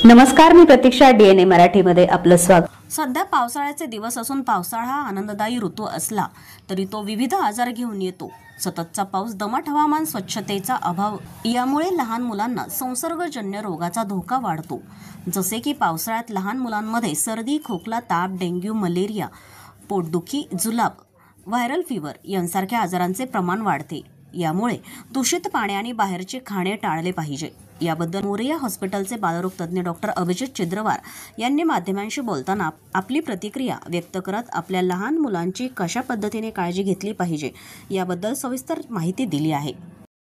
नमस्कार, मी प्रतीक्षा. DNA मराठीमध्ये आपलं स्वागत. सध्या पावसाळ्याचे दिवस असून पावसाळा हा आनंददायी ऋतू असला तरी तो विविध आजार घेऊन येतो. सततचा पाऊस, दमट हवामान, स्वच्छतेचा अभाव यामुळे लहान मुलांना संसर्गजन्य रोगाचा धोका वाढतो. जसे की पावसाळ्यात लहान मुलांमध्ये सर्दी, खोकला, ताप, डेंग्यू, मलेरिया, पोटदुखी, जुलाब, व्हायरल फीवर यांसारख्या आजारांचे प्रमाण वाढते. यामुळे दूषित पाणी आणि बाहेरचे खाणे टाळले पाहिजे. याबद्दल मोरिया हॉस्पिटलचे बालरोग तज्ज्ञ डॉक्टर अभिजित चिद्रवार यांनी माध्यमांशी बोलताना आपली प्रतिक्रिया व्यक्त करत आपल्या लहान मुलांची कशा पद्धतीने काळजी घेतली पाहिजे याबद्दल सविस्तर माहिती दिली आहे.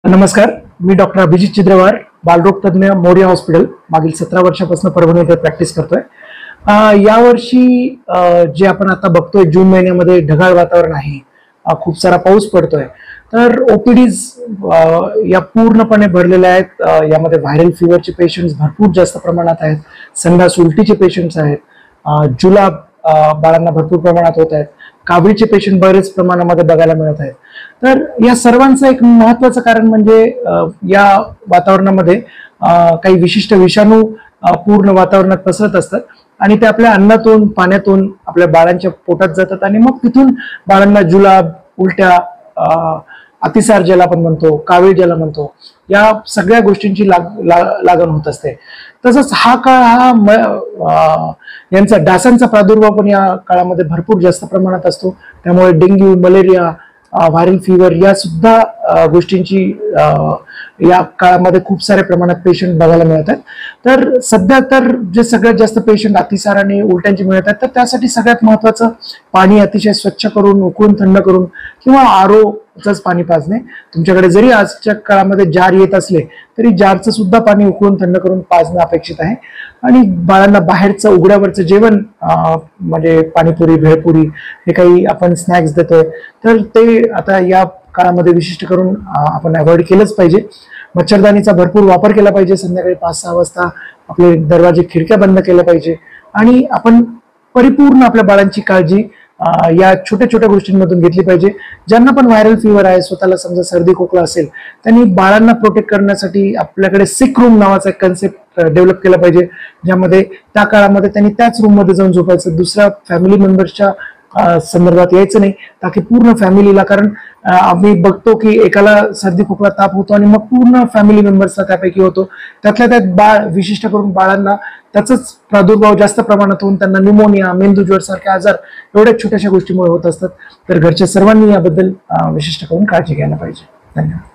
नमस्कार, मी डॉक्टर अभिजित चिद्रवार, बालरोग तज्ज्ञ, मोरिया हॉस्पिटल. मागील 17 वर्षापासून परभणी येथे प्रॅक्टिस करतोय. यावर्षी जे आपण आता बघतोय, जून महिन्यामध्ये ढगाळ वातावरण आहे, खूप सारा पाऊस पडतोय, तर ओपीडीज या पूर्णपणे भरलेल्या आहेत. यामध्ये व्हायरल फीवरचे पेशंट्स भरपूर जास्त प्रमाणात आहेत, संडास उलटीचे पेशंट्स आहेत, जुलाब बाळांना भरपूर प्रमाणात होत आहेत, कावीळचे पेशंट बरेच प्रमाणामध्ये बघायला मिळत आहेत. तर या सर्वांचं एक महत्वाचं कारण म्हणजे या वातावरणामध्ये काही विशिष्ट विषाणू पूर्ण वातावरणात पसरत असतात आणि ते आपल्या अन्नातून, पाण्यातून आपल्या बाळांच्या पोटात जातात आणि मग तिथून बाळांना जुलाब, उलट्या, अतिसार ज्याला आपण म्हणतो, कावीळ ज्याला म्हणतो, या सगळ्या गोष्टींची लागण होत असते. तसंच हा काळ यांचा डासांचा प्रादुर्भाव पण या काळामध्ये भरपूर जास्त प्रमाणात असतो. त्यामुळे डेंग्यू, मलेरिया, व्हायरल फीवर या सुद्धा गोष्टींची या काळामध्ये खूप साऱ्या प्रमाणात पेशंट बघायला मिळतात. तर सध्या तर जे सगळ्यात जास्त पेशंट अतिसार आणि उलट्यांची मिळत आहेत, तर त्यासाठी सगळ्यात महत्वाचं पाणी अतिशय स्वच्छ करून, उकळून थंड करून किंवा आरोचंच पाणी पाजणे. तुमच्याकडे जरी आजच्या काळामध्ये जार येत असले तरी जारचं सुद्धा पाणी उकळून थंड करून पाजणं अपेक्षित आहे. आणि बाळांना बाहेरचं उघड्यावरचं जेवण म्हणजे पाणीपुरी, भेळपुरी हे काही आपण स्नॅक्स देतोय, तर ते आता या काळामध्ये विशिष्ट करून आपण अवॉइड केलंच पाहिजे. मच्छरदाणीचा भरपूर वापर केला पाहिजे. संध्याकाळी 5-6 वाजता आपले दरवाजे, खिडक्या बंद केल्या पाहिजे आणि आपण परिपूर्ण आपल्या बाळांची काळजी या छोट्या छोट्या गोष्टींमधून घेतली पाहिजे. ज्यांना पण व्हायरल फीवर आहे, स्वतःला समजा सर्दी खोकला असेल, त्यांनी बाळांना प्रोटेक्ट करण्यासाठी आपल्याकडे सिक रूम नावाचा एक कन्सेप्ट डेव्हलप केला पाहिजे, ज्यामध्ये त्या काळामध्ये त्यांनी त्याच रूम मध्ये जाऊन झोपायचं, दुसऱ्या फॅमिली मेंबर्सच्या संदर्भात यायचं नाही, ताकि पूर्ण फॅमिलीला, कारण आम्ही बघतो की एकाला सर्दी खोकला ताप होतो आणि मग पूर्ण फॅमिली मेंबर्सला त्यापैकी होतो. त्यातल्या त्यात बाळ, विशिष्ट करून बाळांना त्याचाच प्रादुर्भाव जास्त प्रमाणात होऊन त्यांना न्यूमोनिया, मेंदूज्वर सारखे आजार एवढ्या छोट्याशा गोष्टीमुळे होत असतात. तर घरच्या सर्वांनी याबद्दल विशिष्ट करून काळजी घ्यायला पाहिजे. धन्यवाद.